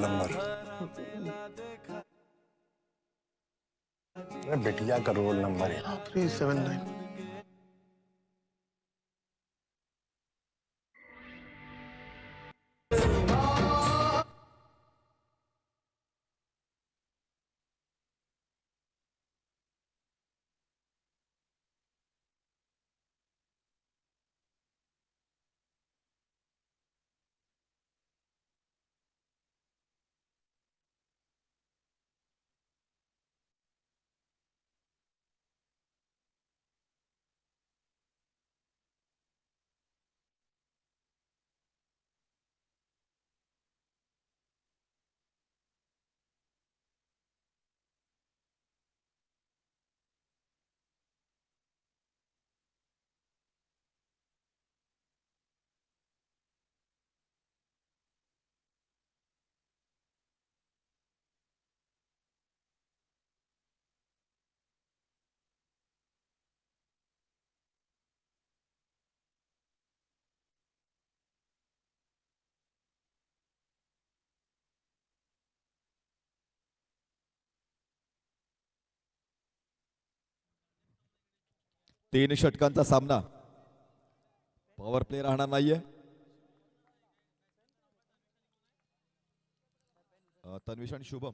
Number. बिटिया का roll number है 379। तीन षटकांचा सामना पॉवर प्ले राहणार नाहीये. तन्विश आणि शुभम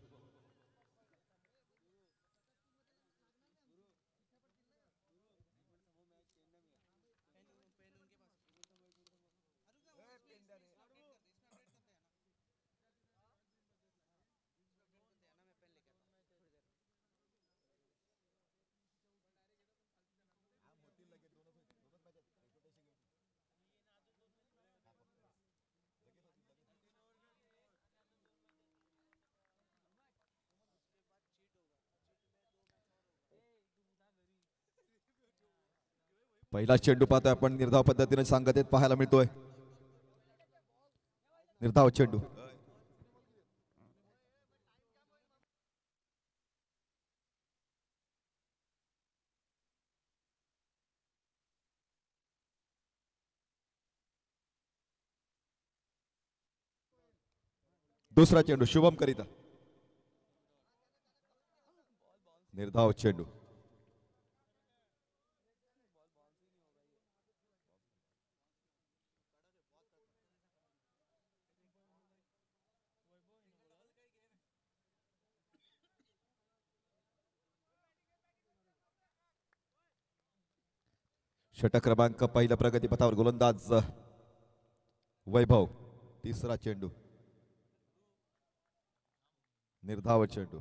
पहिला चेंडू पाहतोय आपण निर्धाव पद्धतीने सांगतेत पाहायला मिळतोय. निर्धाव चेंडू दुसरा चेंडू शुभम करिता निर्धाव चेंडू षटक क्रमांक पहिल्या प्रगतीपथावर गोलंदाज वैभव. तिसरा चेंडू निर्धाव चेंडू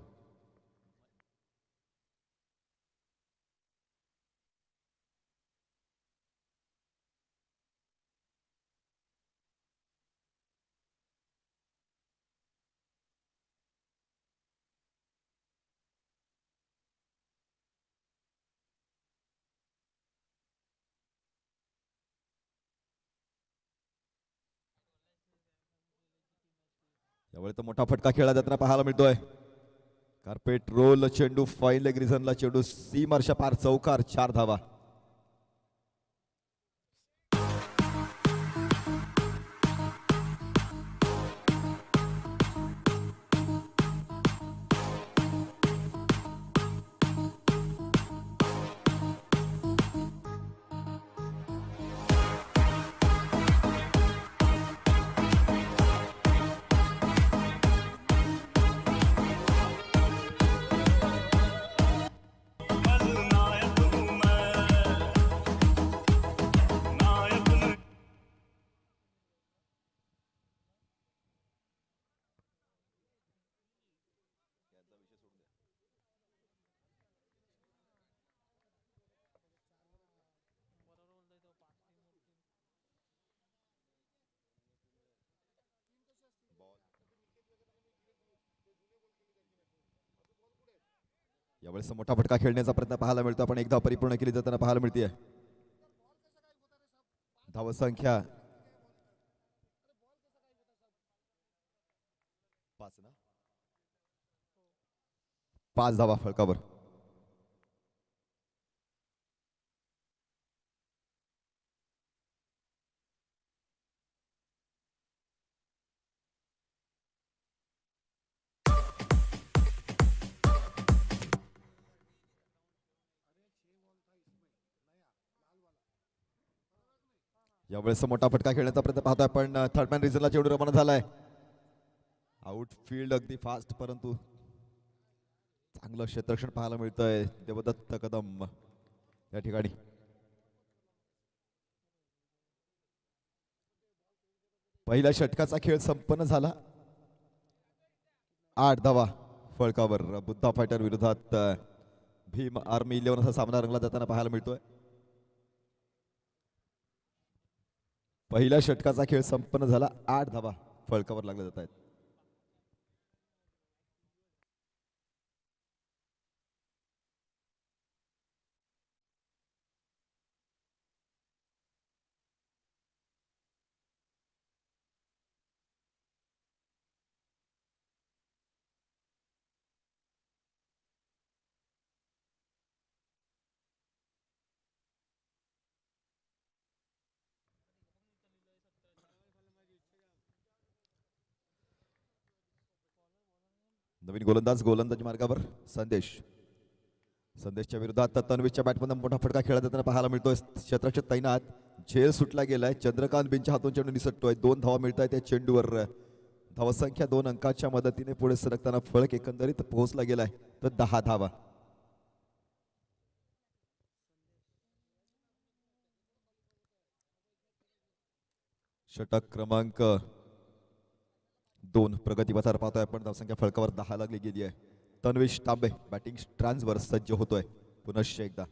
यावेळी तो मोठा फटका खेळला जाताना पाहायला मिळतोय. कार्पेट रोल चेंडू फाईन लेग रिझनला चेंडू सीमार्शा पार चौकार 4 धावा. यावेळेस मोठा फटका खेळण्याचा प्रयत्न पाहायला मिळतो. आपण एकदा परिपूर्ण केली जाताना पाहायला मिळते. धावसंख्या 5 धावा फलकावर. यावेळेस मोठा फटका खेळण्याचा प्रयत्न पाहतोय पण थर्ड मॅन रिझनला चेंडू रवाना झालाय. आउटफील्ड अगदी फास्ट परंतु चांगलं क्षेत्ररक्षण पाहायला मिळतंय देवदत्त कदम या ठिकाणी. पहिल्या षटकाचा खेळ संपन्न झाला. 8 धावा फळकावर. बुद्धा फायटर विरोधात भीम आर्मी 11 असा सामना रंगला जाताना पाहायला मिळतोय. पहिल्या षटकाचा खेळ संपन्न झाला. 8 धावा फळकावर लागल्या जात आहेत. नवीन गोलंदाज मार्गावर संदेशच्या विरोधात तन्वीच्या बॅटमधून मोठा फटका खेळला जाताना पाहायला मिळतोय. क्षेत्ररक्षक तैनात. झेल सुटला गेलाय. चंद्रकांत बिनच्या हातून चेंडू निसटतोय. 2 धावा मिळत आहेत त्या चेंडूवर. धावसंख्या 2 अंकाच्या मदतीने पुढे सरकताना फलक एकंदरीत पोहोचला गेलाय तर 10 धावा. षटक क्रमांक 2 प्रगतीपथावर पाहतोय आपण. धावसंख्या फळकावर 10 लागली गेली आहे. तन्वीश तांबे बॅटिंग स्ट्रांजवर सज्ज होतोय पुनश्च एकदा.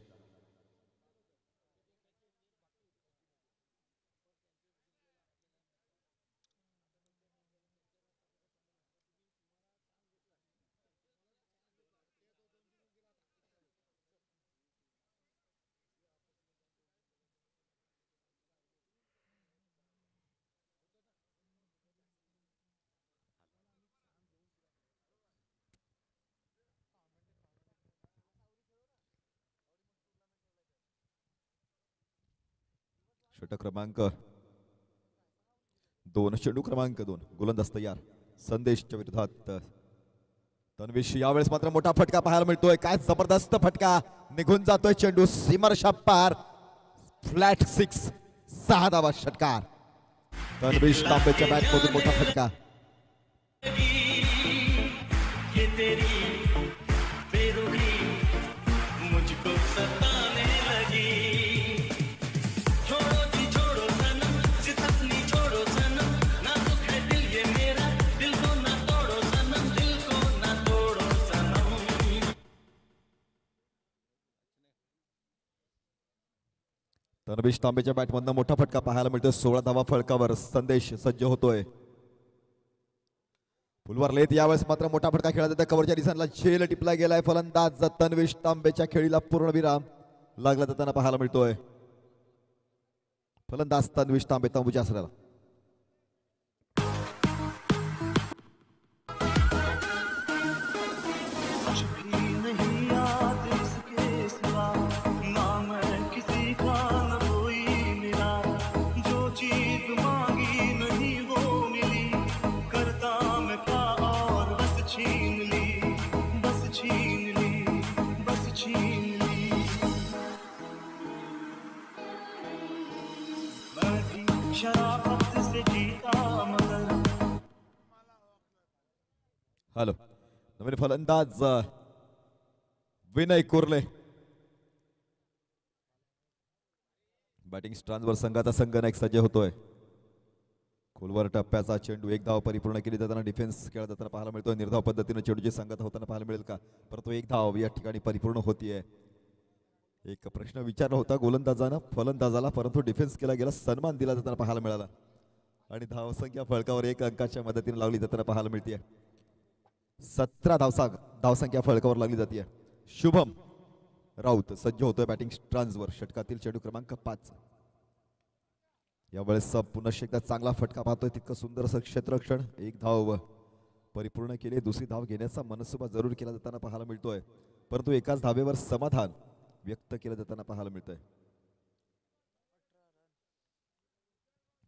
षटक क्रमांक 2 चेंडू क्रमांक 2 गोलंदाज तयार. संदेशच्या विरोधात तन्वीश. यावेळेस मात्र मोठा फटका पाहायला मिळतोय. काय जबरदस्त फटका निघून जातोय. चेंडू सीमारेषा पार. फ्लॅट 6. 6 धावा षटकार. तन्वीश तांबेच्या बॅट मधून मोठा फटका. तन्वीश तांबेच्या बॅटमधनं मोठा फटका पाहायला मिळतोय. 16 धावा फळकावर. संदेश सज्ज होतोय. पुलवर लेत. यावेळेस मात्र मोठा फटका खेळला जातो. कव्हरच्या निशाणला झेल टिपला गेलाय. फलंदाज तन्वीश तांबेच्या खेळीला पूर्णविराम लागला जाताना पाहायला मिळतोय. फलंदाज तन्वीश तांबे तंबूच्या आसऱ्याला. हॅलो. नवीन फलंदाज विनय कुर्ले. बॅटिंग स्ट्रांजवर संघाचा संघनायक सज्ज होतोय. खोलवर टप्प्याचा चेंडू. 1 धाव परिपूर्ण केली जाताना डिफेन्स खेळला जाताना पाहायला मिळतोय. निर्धाव पद्धतीने चेंडूची संगत होताना पाहायला मिळेल का, परंतु 1 धाव या ठिकाणी परिपूर्ण होतीये. एक प्रश्न विचारला होता गोलंदाजानं फलंदाजाला, परंतु डिफेन्स केला गेला. सन्मान दिला जाताना पाहायला मिळाला आणि धावसंख्या फळकावर 1 अंकाच्या मदतीने लावली जाताना पाहायला मिळते. 17 धावसंख्या फळकावर लागली जाते. शुभम राऊत सज्ज होतोय बॅटिंग स्ट्रांजवर. षटकातील चेंडू क्रमांक 5. यावेळेस पुनश्च एकदा चांगला फटका पाहतोय. तितकं सुंदर असं क्षेत्ररक्षण. 1 धाव परिपूर्ण केले. दुसरी धाव घेण्याचा मनसुबा जरूर केला जाताना पाहायला मिळतोय, परंतु एकाच धावेवर समाधान व्यक्त केलं जाताना पाहायला मिळतंय.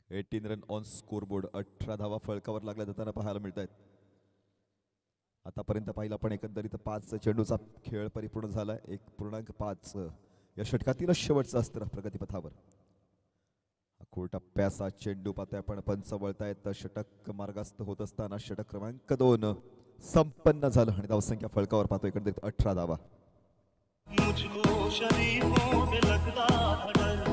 18 रन ऑन स्कोरबोर्ड. 18 धावा फळकावर लागल्या जाताना पाहायला मिळत आहेत. आतापर्यंत पाहिला पण एकंदरीत 5 चेंडूचा खेळ परिपूर्ण झालाय. 1.5 या षटकातील शेवटचं अस्त्र प्रगतीपथावर. खोल टप्प्याचा चेंडू पाहतोय आपण. पंच वळतायत. षटक मार्गस्थ होत असताना षटक क्रमांक 2 संपन्न झालं आणि धावसंख्या फलकावर पाहतो एकंदरीत 18 धावा. मुझको शरीफों से लगता था डर,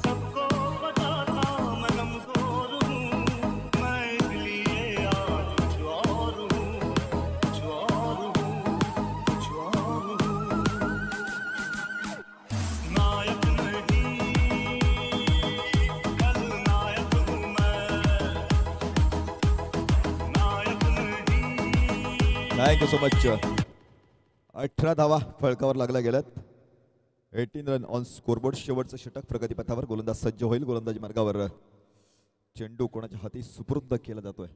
सबको पता था मैं कमजोर हूँ, मैं इसलिए आज कुछ और हूँ, कुछ और हूँ, कुछ और हूँ. नायक नहीं, कल नायक हूँ मैं, नायक नहीं. Thank you so much. 18 धावा फळकावर लागल्या गेल्यात. 18 रन ऑन स्कोरबोर्ड. शेवटचं षटक प्रगतीपथावर. गोलंदाज सज्ज होईल. गोलंदाजी मार्गावर. चेंडू कोणाच्या हाती सुपूर्द केला जातोय.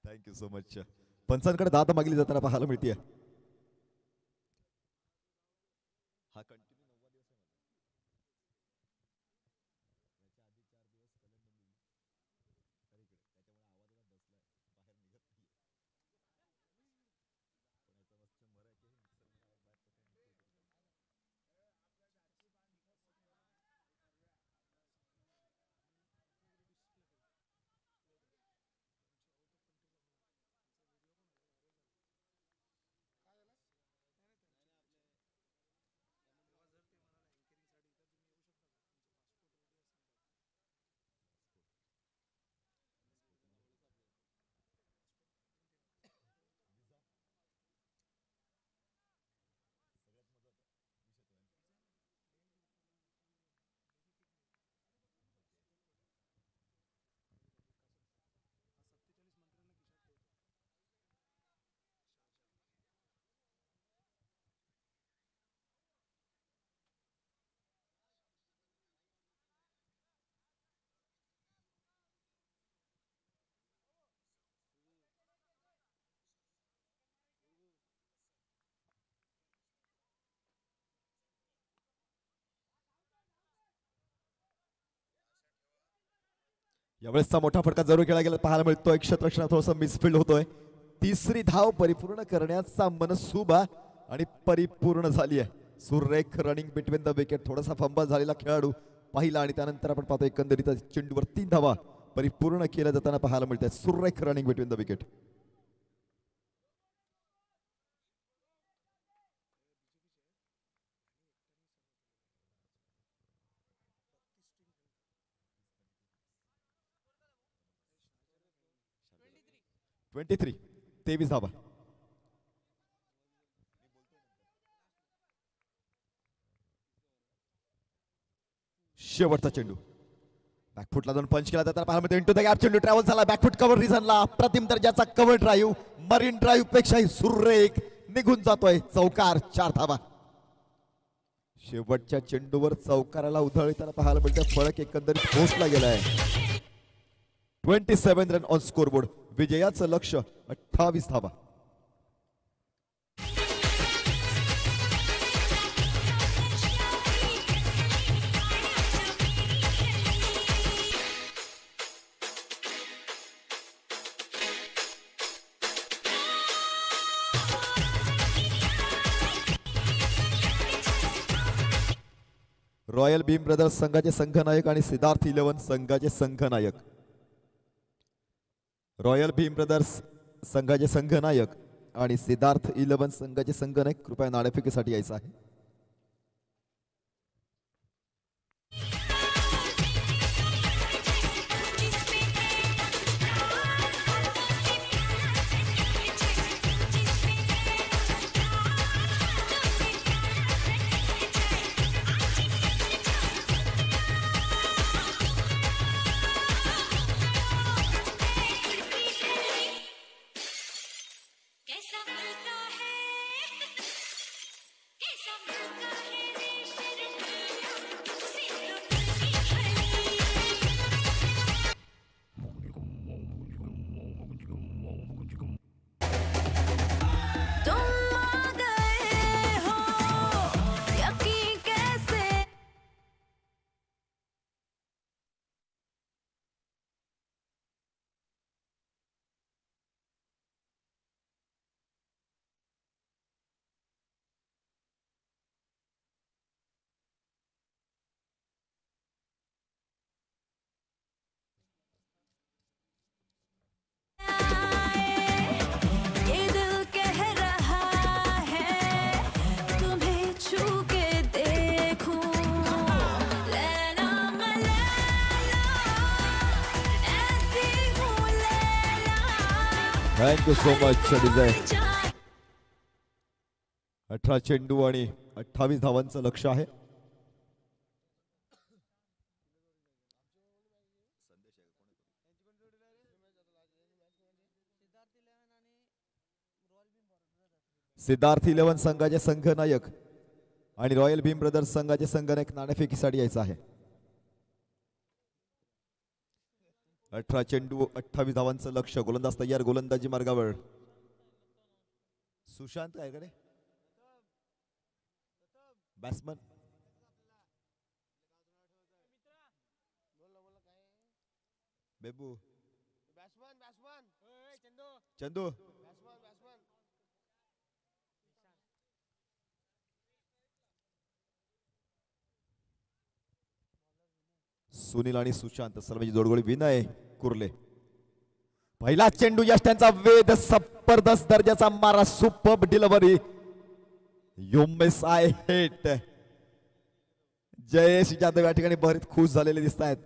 Thank you so much. पंचांकडे दाद मागली जाताना पाहायला मिळते. हा कंटिन्यू 9वा दिवस आहे. यावेळेसचा मोठा फटका जरूर खेळला गेला पाहायला मिळतोय. क्षेत्ररक्षणात थोडासा मिसफिल्ड होतोय. तिसरी धाव परिपूर्ण करण्याचा मनसुबा आणि परिपूर्ण झाली आहे. सुरेख रनिंग बिटवीन द विकेट. थोडासा फंबल झालेला खेळाडू पाहिला आणि त्यानंतर आपण पाहतो एकंदरीत चेंडूवर 3 धावा परिपूर्ण केल्या जाताना पाहायला मिळतात. सुरेख रनिंग बिटवीन द विकेट. (23) 23 धावा. शेवटचा चेंडू बॅकफुटला जाऊन पंच केला जाताना पाहायला मिळतो. इंटू द गॅप चेंडू ट्रॅव्हल झाला. बॅकफुट कव्हर रिझनला अप्रतिम दर्जाचा कव्हर ड्राईव्ह. मरीन ड्राईव्ह पेक्षाही सुरेख निघून जातोय. चौकार. 4 धावा. शेवटच्या चेंडूवर चौकाराला उधळताना पाहायला मिळतं. फळक एकंदरीत पोहोचला गेलाय. 27 रन ऑन स्कोरबोर्ड. विजयाचं लक्ष 28 धावा. रॉयल भीम ब्रदर्स संघाचे संघनायक आणि सिद्धार्थ 11 संघाचे संघनायक. रॉयल भीम ब्रदर्स संघाचे संघनायक आणि सिद्धार्थ 11 संघाचे संघनायक कृपया नाणेफेकीसाठी यायचं आहे. कैसा मिलता है कैसा थँक्यू सो मच डिझाय. 18 चेंडू आणि 28 धावांचं लक्ष आहे. सिद्धार्थ 11 संघाचे संघनायक आणि रॉयल भीम ब्रदर्स संघाचे संघनायक नाणेफेकीसाठी यायचं आहे. 18 चेंडू 28 धावांचं लक्ष. गोलंदाज तयार, गोलंदाजी मार्गावर. सुशांत काय कडे बॅट्समन बेबू चंदू सुनील आणि सुशांत सर्वांची जोडगोळी. विनय कुर्ले पहिला चेंडू यष्ट्यांचा वेध, जबरदस्त दर्जाचा मारा, super delivery. You miss I hit. Jayesh Jadhav या ठिकाणी बरेच खुश झालेले दिसत आहेत,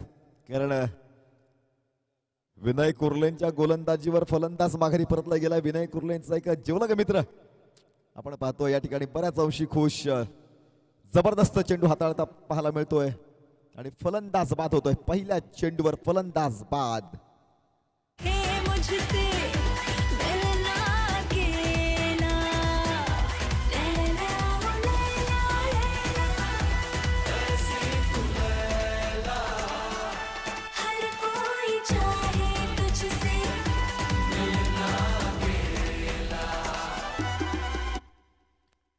कारण विनय कुर्लेंच्या गोलंदाजीवर फलंदाज माघारी परतला गेला. विनय कुर्लेंचा एक जीवलग मित्र आपण पाहतो या ठिकाणी बऱ्याच अंशी खुश. जबरदस्त चेंडू हाताळता पाहायला मिळतोय आणि फलंदाज बाद होतोय. पहिल्या चेंडूवर फलंदाज बाद.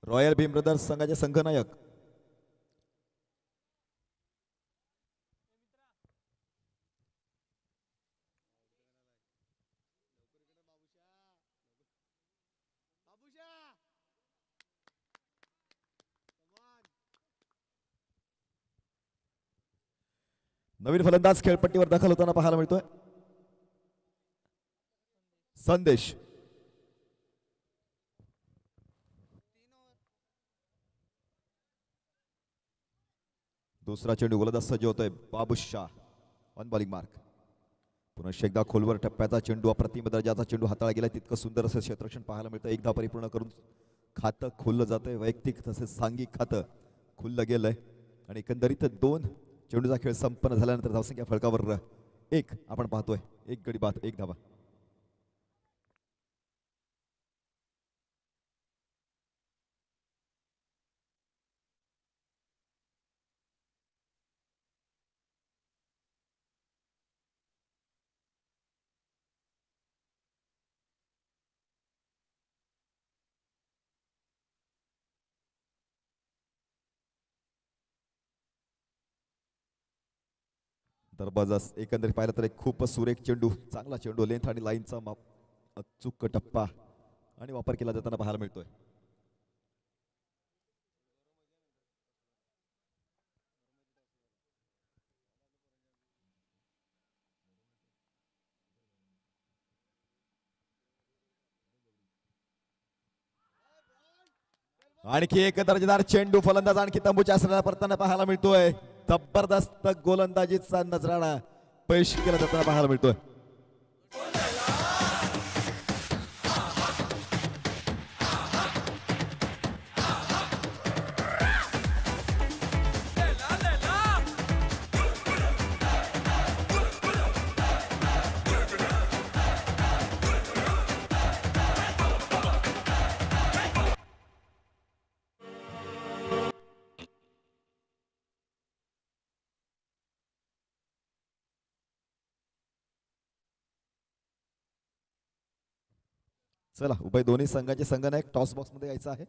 रॉयल भीम ब्रदर्स संघाचे संघनायक नवीन फलंदाज खेळपट्टीवर दाखल होताना पाहायला मिळतोय. संदेश दुसरा चेंडू गोलंदाज सज्ज होतोय. बाबुशाह ऑन बॉलिंग मार्क. पुन्हा एकदा खोलवर टप्प्याचा चेंडू, अप्रतिम दर्जाचा चेंडू हाताळला गेला. तितकं सुंदर असं क्षेत्ररक्षण पाहायला मिळतं. एकदा परिपूर्ण करून खातं खुललं जातंय. वैयक्तिक तसेच सांघिक खातं खुललं गेलंय आणि एकंदरीत 2 चेंडूचा खेळ संपन्न झाल्यानंतर धावसंख्या फलकावर 1 आपण पाहतोय. 1 गडी बाद 1 धावा. दरबाजा एकंदरीत पाहिलं तर एक खूप सुरेख चेंडू, चांगला चेंडू, लेंथ आणि लाईनचा अचूक टप्पा आणि वापर केला जाताना पाहायला मिळतोय. आणखी एक दर्जेदार चेंडू, फलंदाज आणखी तंबूच्या आसनाला परताना पाहायला मिळतोय. जबरदस्त गोलंदाजीचा नजराणा पेश केला जाताना पाहायला मिळतोय. चला उभय दोन्ही संघाचे संघनायक टॉस बॉक्स मध्ये यायचं आहे.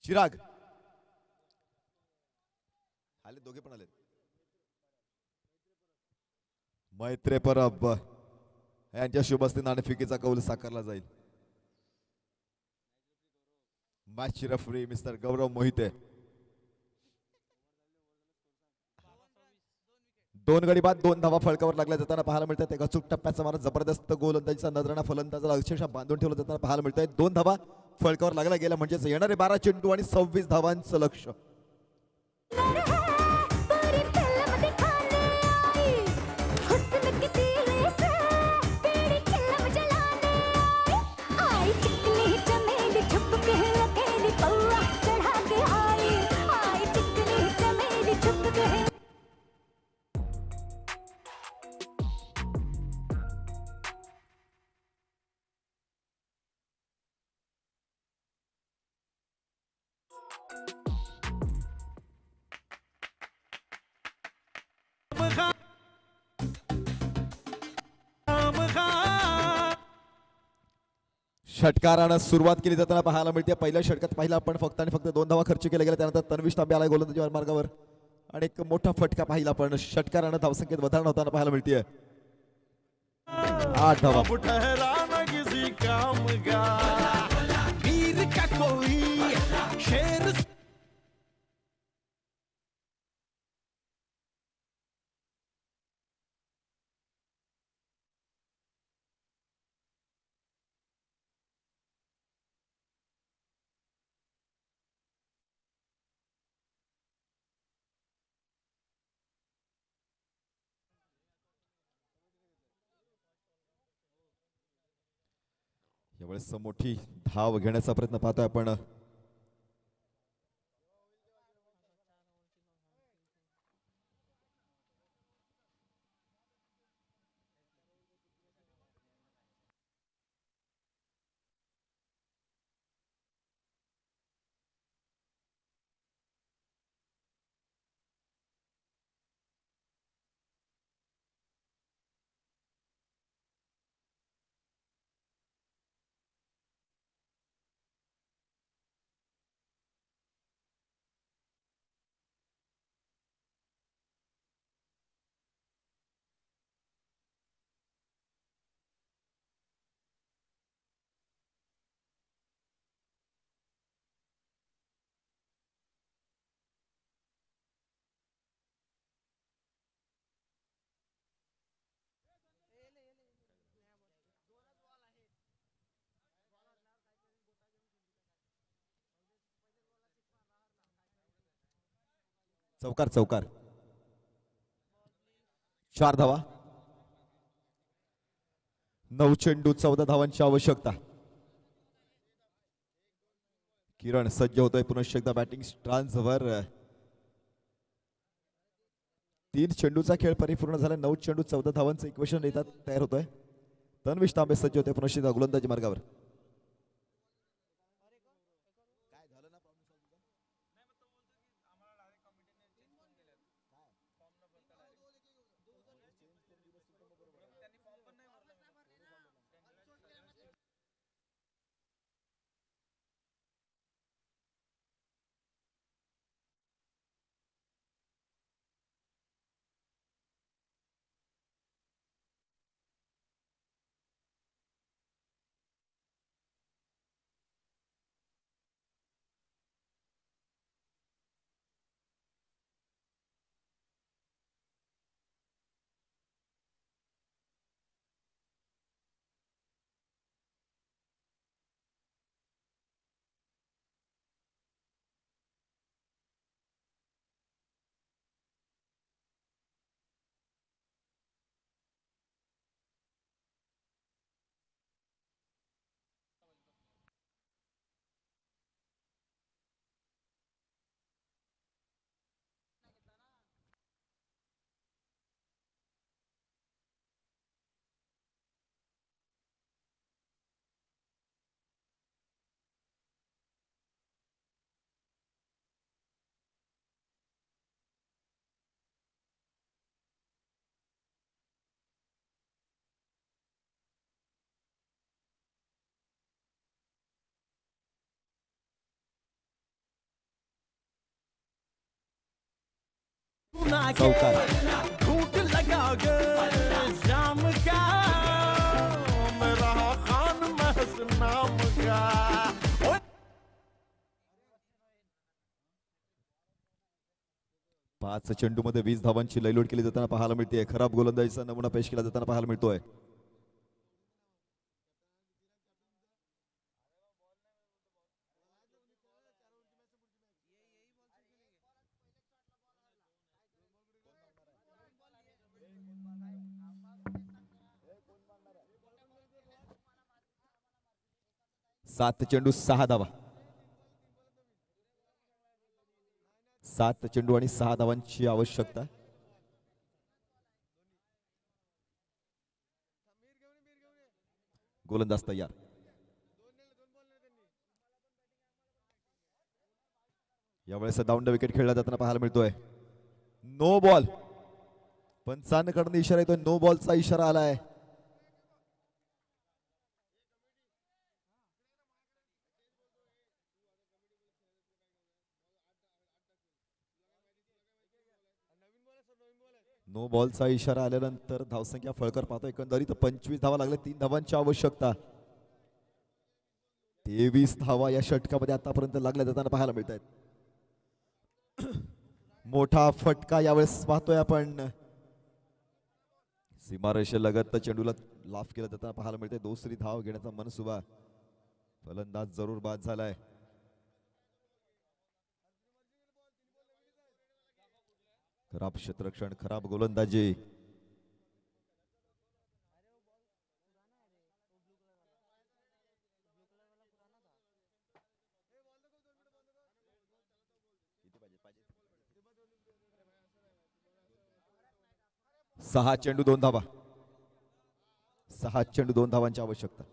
चिराग आले, दोघे पण आले. मैत्रे परब यांच्या शुभ हस्ते नाणेफेकीचा कौल साकारला जाईल. मॅच रेफरी मिस्टर गौरव मोहिते. 2 गडी बाद 2 धावा फळकावर लागल्या जाताना पाहायला मिळतात. एक अचूक टप्प्याचा मारा जबरदस्त गोलंदाजीचा नजराणा फलंदाजाला अक्षरशः बांधून ठेवलं जाताना पाहायला मिळत आहे. 2 धावा फळकावर लागला गेला म्हणजेच येणारे 12 चेंडू आणि 26 धावांचं लक्ष. षटकारानं सुरुवात केली जाताना पाहायला मिळते. पहिल्या षटकात पाहिला आपण फक्त आणि फक्त 2 धावा खर्च केल्या गेल्या. त्यानंतर तन्विश तांबे आला गोलंदाजी मार्गावर आणि एक मोठा फटका पाहिला आपण. षटकारानं धावसंख्येत વધારો होताना पाहायला मिळते. 8 धावा. यावेळेस मोठी धाव घेण्याचा प्रयत्न पाहतोय आपण. चौकार चौकार. 4 धावा. 9 चेंडू 14 धावांची आवश्यकता. किरण सज्ज होतोय पुनश्च एकदा बॅटिंग स्ट्रान्सवर. 3 चेंडूचा खेळ परिपूर्ण झाला. 9 चेंडू 14 धावांचं इक्वेशन येतात तयार होतोय. तन्विश तांबे सज्ज होते पुनश्च एकदा गोलंदाजी मार्गावर. बना के चौकार घूट लगाओगे शाम का मेरा खान महस नाम का। 5 चेंडूमध्ये 20 धावांची लयलूट केली जाताना पाहायला मिळते. खराब गोलंदाजीचा नमुना पेश केला जाताना पाहायला मिळतोय. सात चेंडू 6 धावा. 7 चेंडू आणि 6 धावांची आवश्यकता. गोलंदाज तयार. यावेळेस दाऊंड विकेट खेळला जाताना पाहायला मिळतोय. No ball. पंचांकडून इशारा येतोय. नो बॉलचा इशारा आलाय. नो बॉलचा इशारा आल्यानंतर धावसंख्या फळकर पाहतो. एकंदरीत 25 धावा लागल्या. 3 धावांची आवश्यकता. 23 धावा या षटकामध्ये आतापर्यंत लागल्या जाताना पाहायला मिळत आहेत. मोठा फटका यावेळेस पाहतोय आपण. सीमारेषेलगत चेंडूला लाफ केला जाताना पाहायला मिळते. दुसरी धाव घेण्याचा मनसुबा. फलंदाज जरूर बाद झालाय. खराब क्षेत्ररक्षण, खराब गोलंदाजी. सहा चेंडू 2 धावा. 6 चेंडू 2 धावांची आवश्यकता.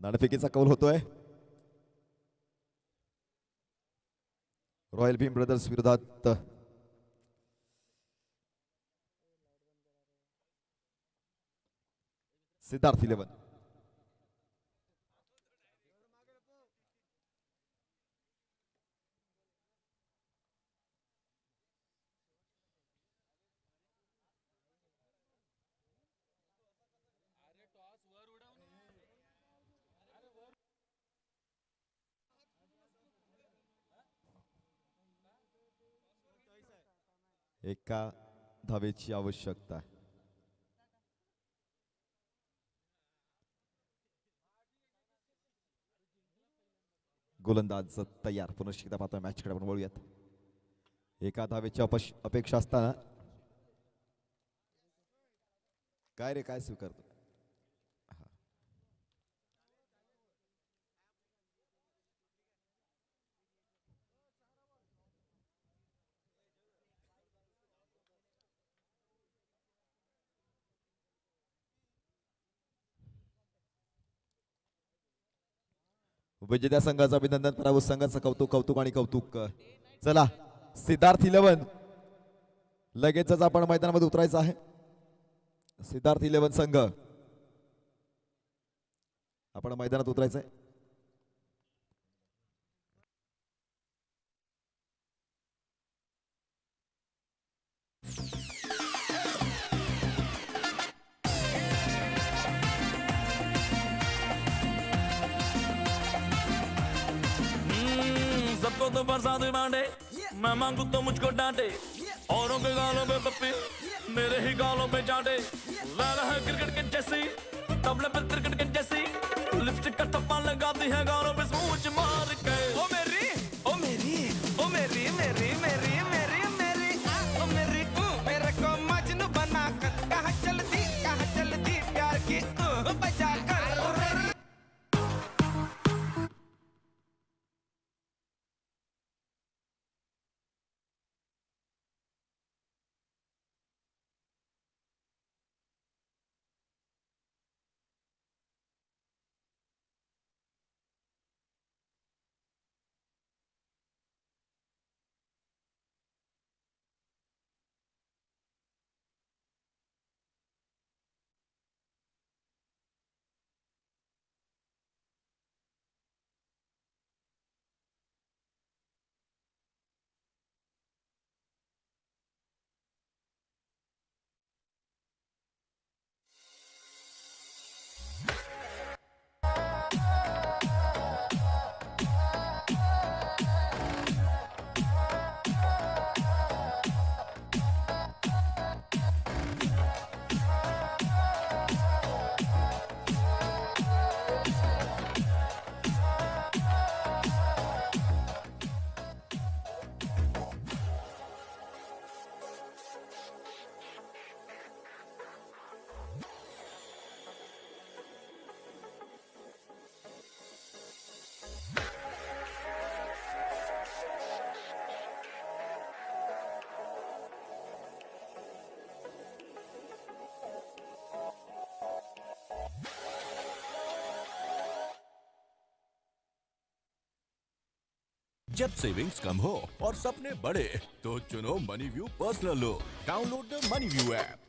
नाणेफेकीचा कौल होतोय. रॉयल भीम ब्रदर्स विरोधात सिद्धार्थ 11. एका धावेची आवश्यकता. गोलंदाज तयार. पुनश्च पाहतोय मॅचकडे आपण वळूयात. एका धावेची अपेक्षा असताना काय रे काय स्वीकारतो. विजेत्या संघाचं अभिनंदन. पराभूत संघाचं कौतुक कौतुक आणि कौतुक. चला सिद्धार्थ 11 लगेचच आपण मैदानामध्ये उतरायचं आहे. सिद्धार्थ 11 संघ आपण मैदानात उतरायचं आहे. सबको तो बरसात बांटे, मैं मांगू तो मुझको डांटे, औरों के गालों पे पप्पी मेरे ही गालों पे चाटे। लाला है क्रिकेट के जैसी, तबले पे क्रिकेट के जैसी, लिपस्टिक का टप्पा लगाती है गालों पे स्मूच मार के। के बजा कर। जब सेविंग्स कम हो और सपने बड़े तो चुनो Money View personal loan. Download the Money View app.